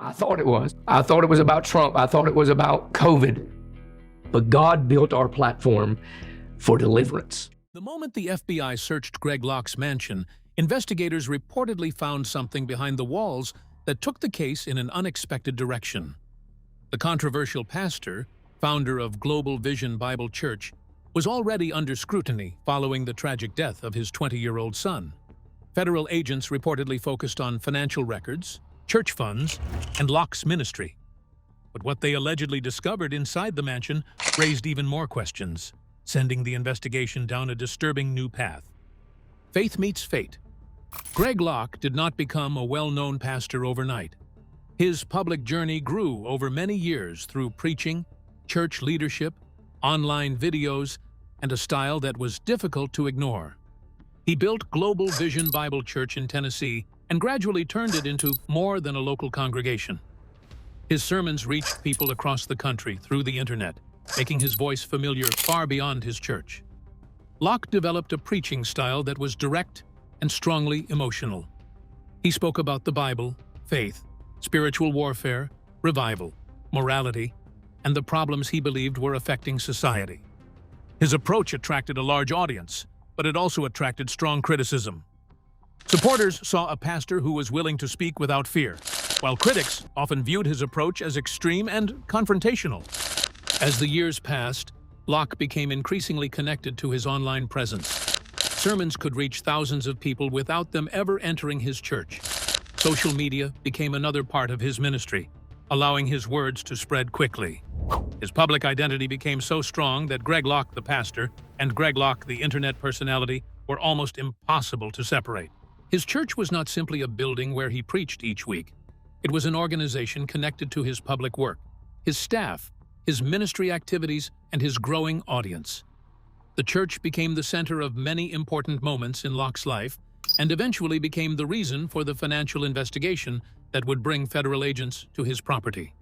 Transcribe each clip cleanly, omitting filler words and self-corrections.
I thought it was. I thought it was about Trump. I thought it was about COVID. But God built our platform for deliverance. The moment the FBI searched Greg Locke's mansion, investigators reportedly found something behind the walls that took the case in an unexpected direction. The controversial pastor, founder of Global Vision Bible Church, was already under scrutiny following the tragic death of his 20-year-old son. Federal agents reportedly focused on financial records, church funds, and Locke's ministry. But what they allegedly discovered inside the mansion raised even more questions, sending the investigation down a disturbing new path. Faith meets fate. Greg Locke did not become a well-known pastor overnight. His public journey grew over many years through preaching, church leadership, online videos, and a style that was difficult to ignore. He built Global Vision Bible Church in Tennessee and gradually turned it into more than a local congregation. His sermons reached people across the country through the internet, making his voice familiar far beyond his church. Locke developed a preaching style that was direct and strongly emotional. He spoke about the Bible, faith, spiritual warfare, revival, morality, and the problems he believed were affecting society. His approach attracted a large audience, but it also attracted strong criticism. Supporters saw a pastor who was willing to speak without fear, while critics often viewed his approach as extreme and confrontational. As the years passed, Locke became increasingly connected to his online presence. Sermons could reach thousands of people without them ever entering his church. Social media became another part of his ministry, allowing his words to spread quickly. His public identity became so strong that Greg Locke, the pastor, and Greg Locke, the internet personality, were almost impossible to separate. His church was not simply a building where he preached each week. It was an organization connected to his public work, his staff, his ministry activities, and his growing audience. The church became the center of many important moments in Locke's life and eventually became the reason for the financial investigation that would bring federal agents to his property.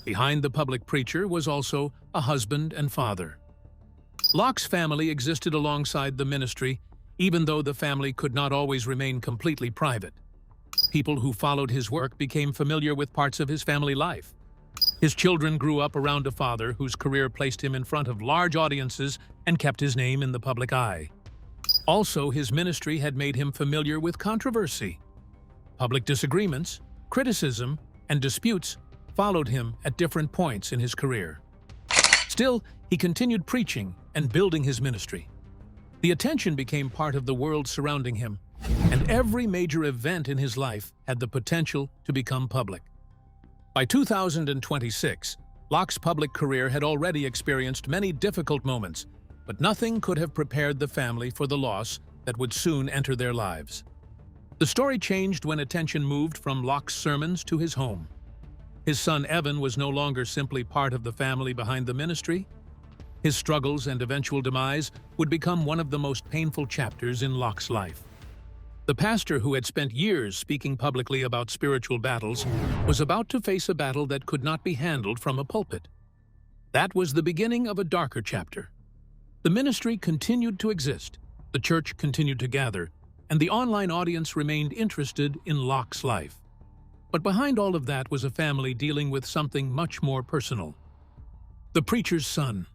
Behind the public preacher was also a husband and father. Locke's family existed alongside the ministry, even though the family could not always remain completely private. People who followed his work became familiar with parts of his family life. His children grew up around a father whose career placed him in front of large audiences and kept his name in the public eye. Also, his ministry had made him familiar with controversy. Public disagreements, criticism, and disputes followed him at different points in his career. Still, he continued preaching and building his ministry. The attention became part of the world surrounding him, and every major event in his life had the potential to become public. By 2026, Locke's public career had already experienced many difficult moments, but nothing could have prepared the family for the loss that would soon enter their lives. The story changed when attention moved from Locke's sermons to his home. His son Evan was no longer simply part of the family behind the ministry. His struggles and eventual demise would become one of the most painful chapters in Locke's life. The pastor who had spent years speaking publicly about spiritual battles was about to face a battle that could not be handled from a pulpit. That was the beginning of a darker chapter. The ministry continued to exist, the church continued to gather, and the online audience remained interested in Locke's life. But behind all of that was a family dealing with something much more personal. The preacher's son,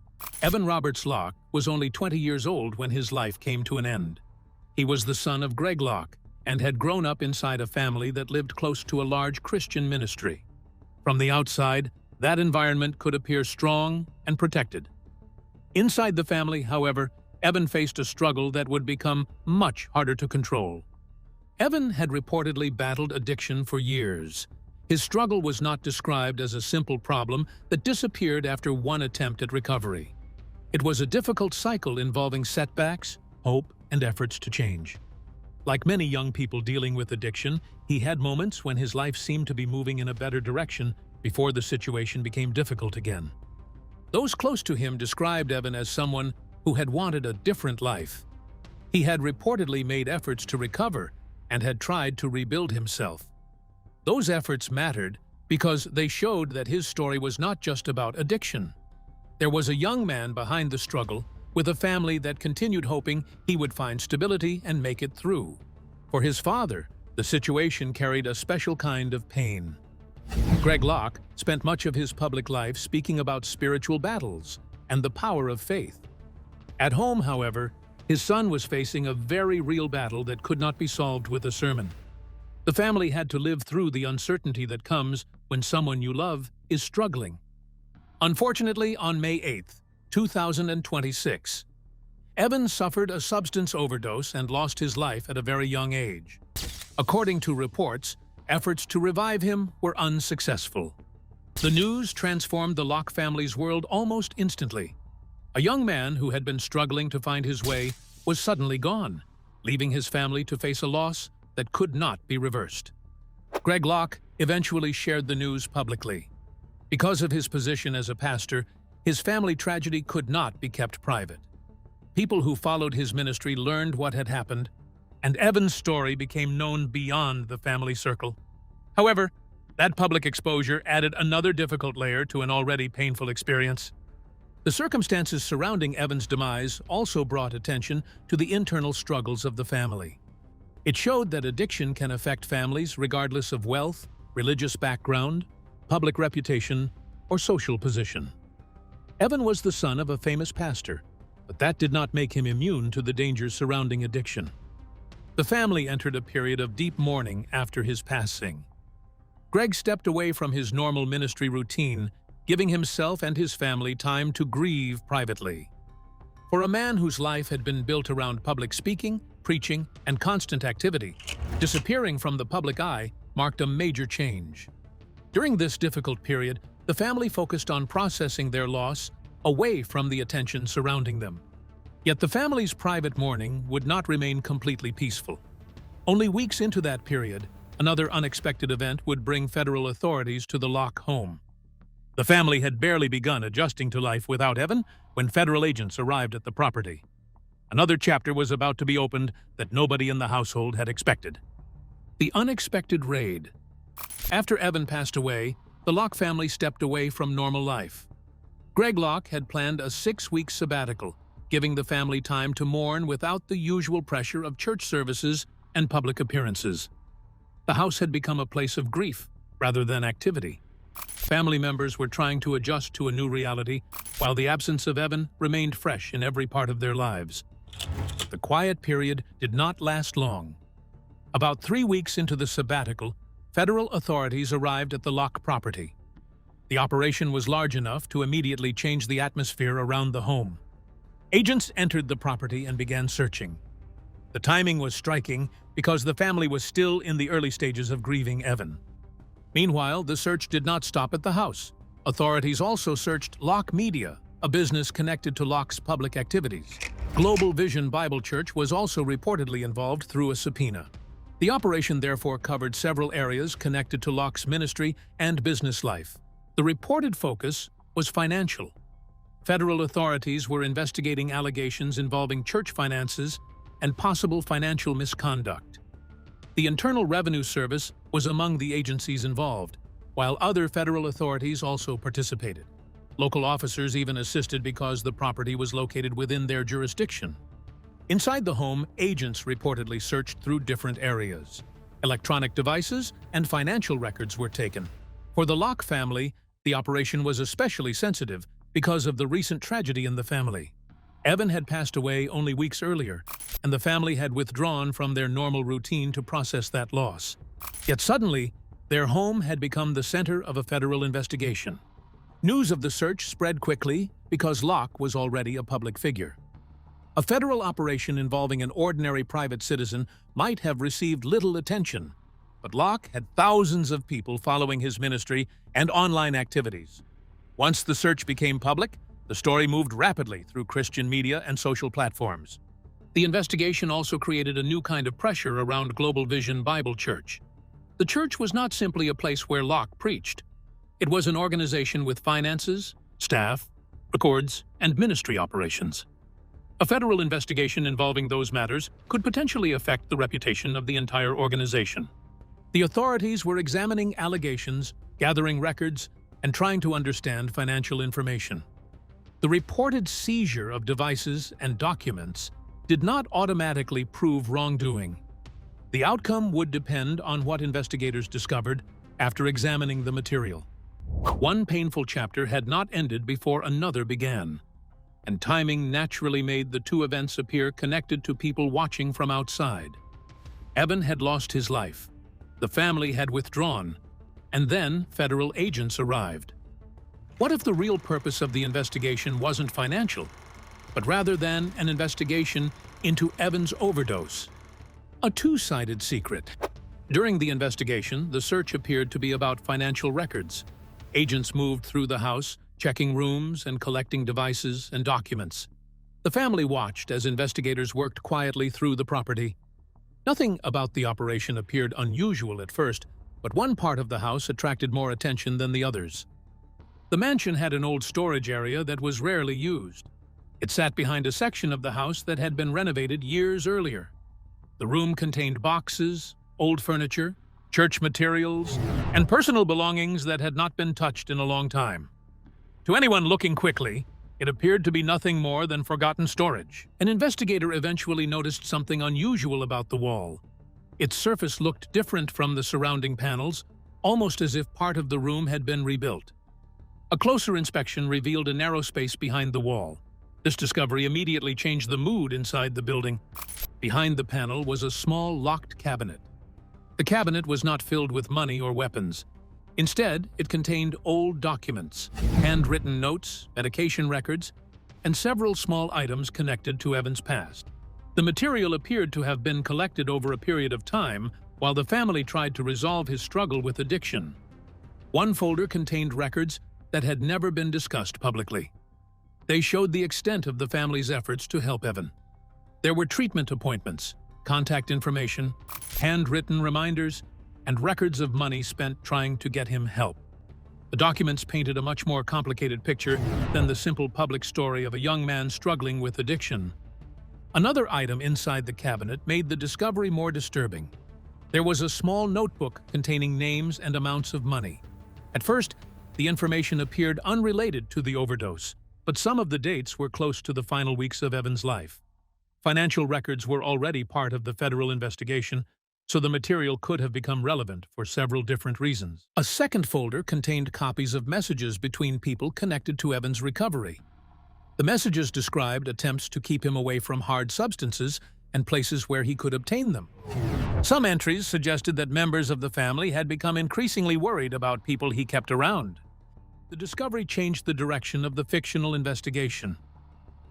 Evan Roberts Locke, was only 20 years old when his life came to an end. He was the son of Greg Locke and had grown up inside a family that lived close to a large Christian ministry. From the outside, that environment could appear strong and protected. Inside the family, however, Evan faced a struggle that would become much harder to control. Evan had reportedly battled addiction for years. His struggle was not described as a simple problem that disappeared after one attempt at recovery. It was a difficult cycle involving setbacks, hope, and efforts to change. Like many young people dealing with addiction, he had moments when his life seemed to be moving in a better direction before the situation became difficult again. Those close to him described Evan as someone who had wanted a different life. He had reportedly made efforts to recover and had tried to rebuild himself. Those efforts mattered because they showed that his story was not just about addiction. There was a young man behind the struggle with a family that continued hoping he would find stability and make it through. For his father, the situation carried a special kind of pain. Greg Locke spent much of his public life speaking about spiritual battles and the power of faith. At home, however, his son was facing a very real battle that could not be solved with a sermon. The family had to live through the uncertainty that comes when someone you love is struggling. Unfortunately, on May 8, 2026, Evan suffered a substance overdose and lost his life at a very young age. According to reports, efforts to revive him were unsuccessful. The news transformed the Locke family's world almost instantly. A young man who had been struggling to find his way was suddenly gone, leaving his family to face a loss that could not be reversed. Greg Locke eventually shared the news publicly. Because of his position as a pastor, his family tragedy could not be kept private. People who followed his ministry learned what had happened, and Evan's story became known beyond the family circle. However, that public exposure added another difficult layer to an already painful experience. The circumstances surrounding Evan's demise also brought attention to the internal struggles of the family. It showed that addiction can affect families regardless of wealth, religious background, public reputation, or social position. Evan was the son of a famous pastor, but that did not make him immune to the dangers surrounding addiction. The family entered a period of deep mourning after his passing. Greg stepped away from his normal ministry routine, giving himself and his family time to grieve privately. For a man whose life had been built around public speaking, preaching, and constant activity, disappearing from the public eye marked a major change. During this difficult period, the family focused on processing their loss away from the attention surrounding them. Yet the family's private mourning would not remain completely peaceful. Only weeks into that period, another unexpected event would bring federal authorities to the Locke home. The family had barely begun adjusting to life without Evan when federal agents arrived at the property. Another chapter was about to be opened that nobody in the household had expected. The unexpected raid. After Evan passed away, the Locke family stepped away from normal life. Greg Locke had planned a 6-week sabbatical, giving the family time to mourn without the usual pressure of church services and public appearances. The house had become a place of grief rather than activity. Family members were trying to adjust to a new reality, while the absence of Evan remained fresh in every part of their lives. But the quiet period did not last long. About 3 weeks into the sabbatical, federal authorities arrived at the Locke property. The operation was large enough to immediately change the atmosphere around the home. Agents entered the property and began searching. The timing was striking because the family was still in the early stages of grieving Evan. Meanwhile, the search did not stop at the house. Authorities also searched Locke Media, a business connected to Locke's public activities. Global Vision Bible Church was also reportedly involved through a subpoena. The operation therefore covered several areas connected to Locke's ministry and business life. The reported focus was financial. Federal authorities were investigating allegations involving church finances and possible financial misconduct. The Internal Revenue Service was among the agencies involved, while other federal authorities also participated. Local officers even assisted because the property was located within their jurisdiction. Inside the home, agents reportedly searched through different areas. Electronic devices and financial records were taken. For the Locke family, the operation was especially sensitive because of the recent tragedy in the family. Evan had passed away only weeks earlier, and the family had withdrawn from their normal routine to process that loss. Yet suddenly, their home had become the center of a federal investigation. News of the search spread quickly because Locke was already a public figure. A federal operation involving an ordinary private citizen might have received little attention, but Locke had thousands of people following his ministry and online activities. Once the search became public, the story moved rapidly through Christian media and social platforms. The investigation also created a new kind of pressure around Global Vision Bible Church. The church was not simply a place where Locke preached. It was an organization with finances, staff, records, and ministry operations. A federal investigation involving those matters could potentially affect the reputation of the entire organization. The authorities were examining allegations, gathering records, and trying to understand financial information. The reported seizure of devices and documents did not automatically prove wrongdoing. The outcome would depend on what investigators discovered after examining the material. One painful chapter had not ended before another began, and timing naturally made the two events appear connected to people watching from outside. Evan had lost his life, the family had withdrawn, and then federal agents arrived. What if the real purpose of the investigation wasn't financial, but rather than an investigation into Evan's overdose? A two-sided secret. During the investigation, the search appeared to be about financial records. Agents moved through the house, checking rooms and collecting devices and documents. The family watched as investigators worked quietly through the property. Nothing about the operation appeared unusual at first, but one part of the house attracted more attention than the others. The mansion had an old storage area that was rarely used. It sat behind a section of the house that had been renovated years earlier. The room contained boxes, old furniture, church materials, and personal belongings that had not been touched in a long time. To anyone looking quickly, it appeared to be nothing more than forgotten storage. An investigator eventually noticed something unusual about the wall. Its surface looked different from the surrounding panels, almost as if part of the room had been rebuilt. A closer inspection revealed a narrow space behind the wall. This discovery immediately changed the mood inside the building. Behind the panel was a small locked cabinet. The cabinet was not filled with money or weapons. Instead, it contained old documents, handwritten notes, medication records, and several small items connected to Evan's past. The material appeared to have been collected over a period of time while the family tried to resolve his struggle with addiction. One folder contained records that had never been discussed publicly. They showed the extent of the family's efforts to help Evan. There were treatment appointments, contact information, handwritten reminders, and records of money spent trying to get him help. The documents painted a much more complicated picture than the simple public story of a young man struggling with addiction. Another item inside the cabinet made the discovery more disturbing. There was a small notebook containing names and amounts of money. At first, the information appeared unrelated to the overdose, but some of the dates were close to the final weeks of Evan's life. Financial records were already part of the federal investigation, so the material could have become relevant for several different reasons. A second folder contained copies of messages between people connected to Evan's recovery. The messages described attempts to keep him away from hard substances and places where he could obtain them. Some entries suggested that members of the family had become increasingly worried about people he kept around. The discovery changed the direction of the fictional investigation.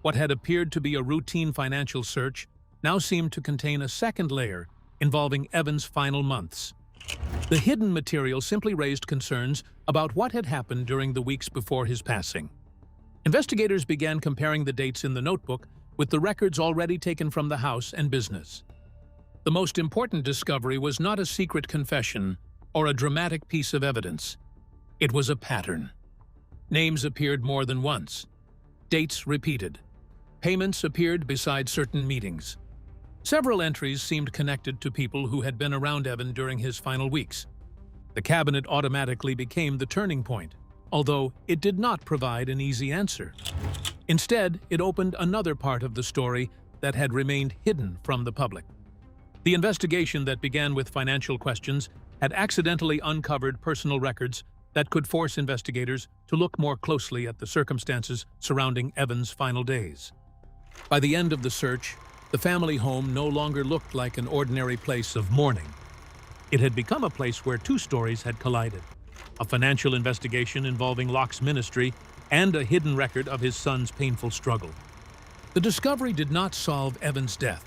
What had appeared to be a routine financial search now seemed to contain a second layer involving Evan's final months. The hidden material simply raised concerns about what had happened during the weeks before his passing. Investigators began comparing the dates in the notebook with the records already taken from the house and business. The most important discovery was not a secret confession or a dramatic piece of evidence. It was a pattern. Names appeared more than once. Dates repeated. Payments appeared beside certain meetings. Several entries seemed connected to people who had been around Evan during his final weeks. The cabinet automatically became the turning point, although it did not provide an easy answer. Instead, it opened another part of the story that had remained hidden from the public. The investigation that began with financial questions had accidentally uncovered personal records that could force investigators to look more closely at the circumstances surrounding Evan's final days. By the end of the search, the family home no longer looked like an ordinary place of mourning. It had become a place where two stories had collided: a financial investigation involving Locke's ministry and a hidden record of his son's painful struggle. The discovery did not solve Evan's death.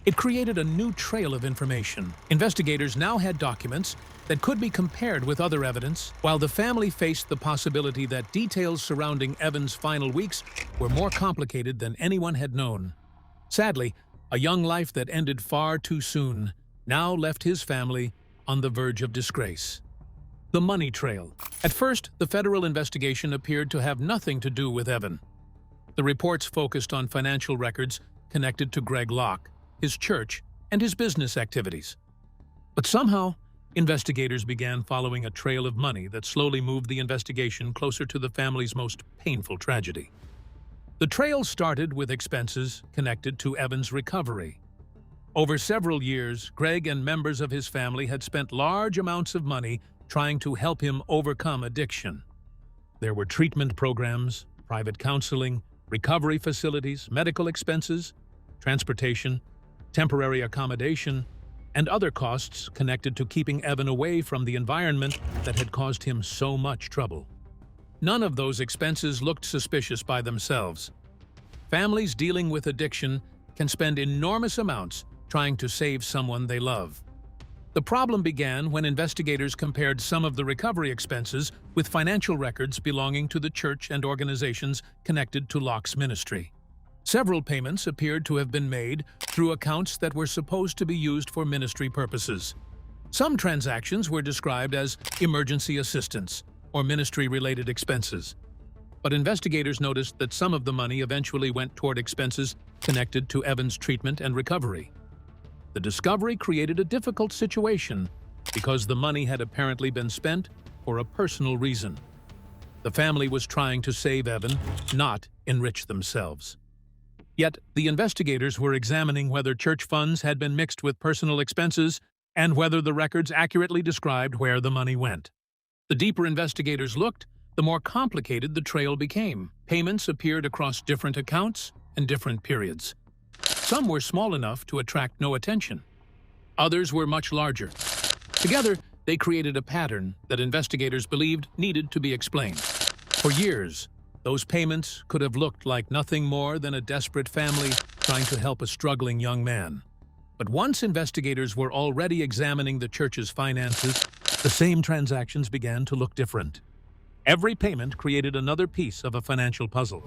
It created a new trail of information. Investigators now had documents that could be compared with other evidence, while the family faced the possibility that details surrounding Evan's final weeks were more complicated than anyone had known. Sadly, a young life that ended far too soon now left his family on the verge of disgrace. The money trail. At first, the federal investigation appeared to have nothing to do with Evan. The reports focused on financial records connected to Greg Locke, his church, and his business activities. But somehow, investigators began following a trail of money that slowly moved the investigation closer to the family's most painful tragedy. The trail started with expenses connected to Evan's recovery. Over several years, Greg and members of his family had spent large amounts of money trying to help him overcome addiction. There were treatment programs, private counseling, recovery facilities, medical expenses, transportation, temporary accommodation, and other costs connected to keeping Evan away from the environment that had caused him so much trouble. None of those expenses looked suspicious by themselves. Families dealing with addiction can spend enormous amounts trying to save someone they love. The problem began when investigators compared some of the recovery expenses with financial records belonging to the church and organizations connected to Locke's ministry. Several payments appeared to have been made through accounts that were supposed to be used for ministry purposes. Some transactions were described as emergency assistance or ministry-related expenses, but investigators noticed that some of the money eventually went toward expenses connected to Evan's treatment and recovery. The discovery created a difficult situation because the money had apparently been spent for a personal reason. The family was trying to save Evan, not enrich themselves. Yet, the investigators were examining whether church funds had been mixed with personal expenses and whether the records accurately described where the money went. The deeper investigators looked, the more complicated the trail became. Payments appeared across different accounts and different periods. Some were small enough to attract no attention. Others were much larger. Together, they created a pattern that investigators believed needed to be explained. For years, those payments could have looked like nothing more than a desperate family trying to help a struggling young man. But once investigators were already examining the church's finances, the same transactions began to look different. Every payment created another piece of a financial puzzle.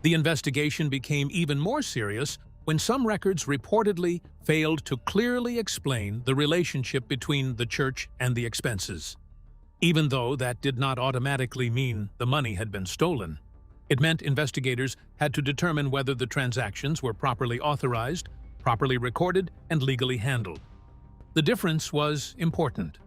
The investigation became even more serious when some records reportedly failed to clearly explain the relationship between the church and the expenses. Even though that did not automatically mean the money had been stolen, it meant investigators had to determine whether the transactions were properly authorized, properly recorded, and legally handled. The difference was important.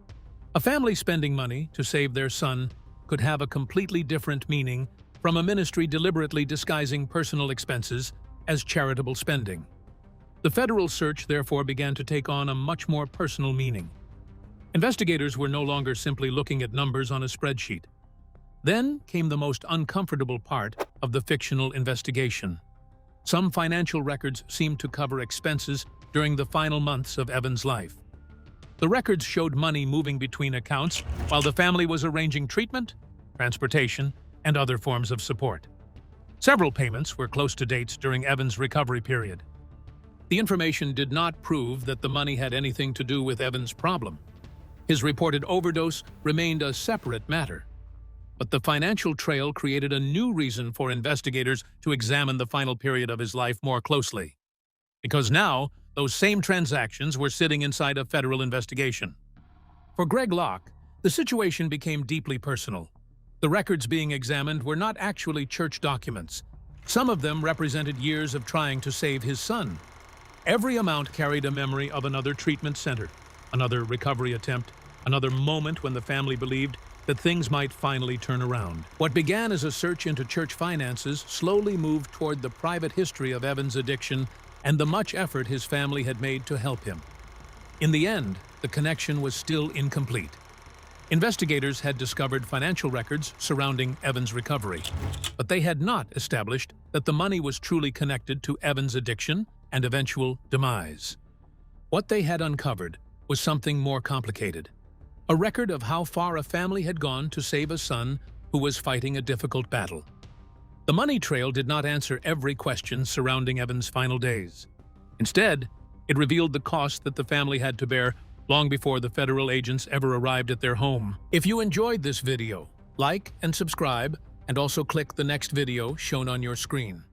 A family spending money to save their son could have a completely different meaning from a ministry deliberately disguising personal expenses as charitable spending. The federal search therefore began to take on a much more personal meaning. Investigators were no longer simply looking at numbers on a spreadsheet. Then came the most uncomfortable part of the fictional investigation. Some financial records seemed to cover expenses during the final months of Evan's life. The records showed money moving between accounts while the family was arranging treatment, transportation, and other forms of support. Several payments were close to dates during Evan's recovery period. The information did not prove that the money had anything to do with Evan's problem. His reported overdose remained a separate matter. But the financial trail created a new reason for investigators to examine the final period of his life more closely. Because now, those same transactions were sitting inside a federal investigation. For Greg Locke, the situation became deeply personal. The records being examined were not actually church documents. Some of them represented years of trying to save his son. Every amount carried a memory of another treatment center, another recovery attempt, another moment when the family believed that things might finally turn around. What began as a search into church finances slowly moved toward the private history of Evan's addiction and the much effort his family had made to help him. In the end, the connection was still incomplete. Investigators had discovered financial records surrounding Evan's recovery, but they had not established that the money was truly connected to Evan's addiction and eventual demise. What they had uncovered was something more complicated. A record of how far a family had gone to save a son who was fighting a difficult battle. The money trail did not answer every question surrounding Evan's final days. Instead, it revealed the cost that the family had to bear long before the federal agents ever arrived at their home. If you enjoyed this video, like and subscribe, and also click the next video shown on your screen.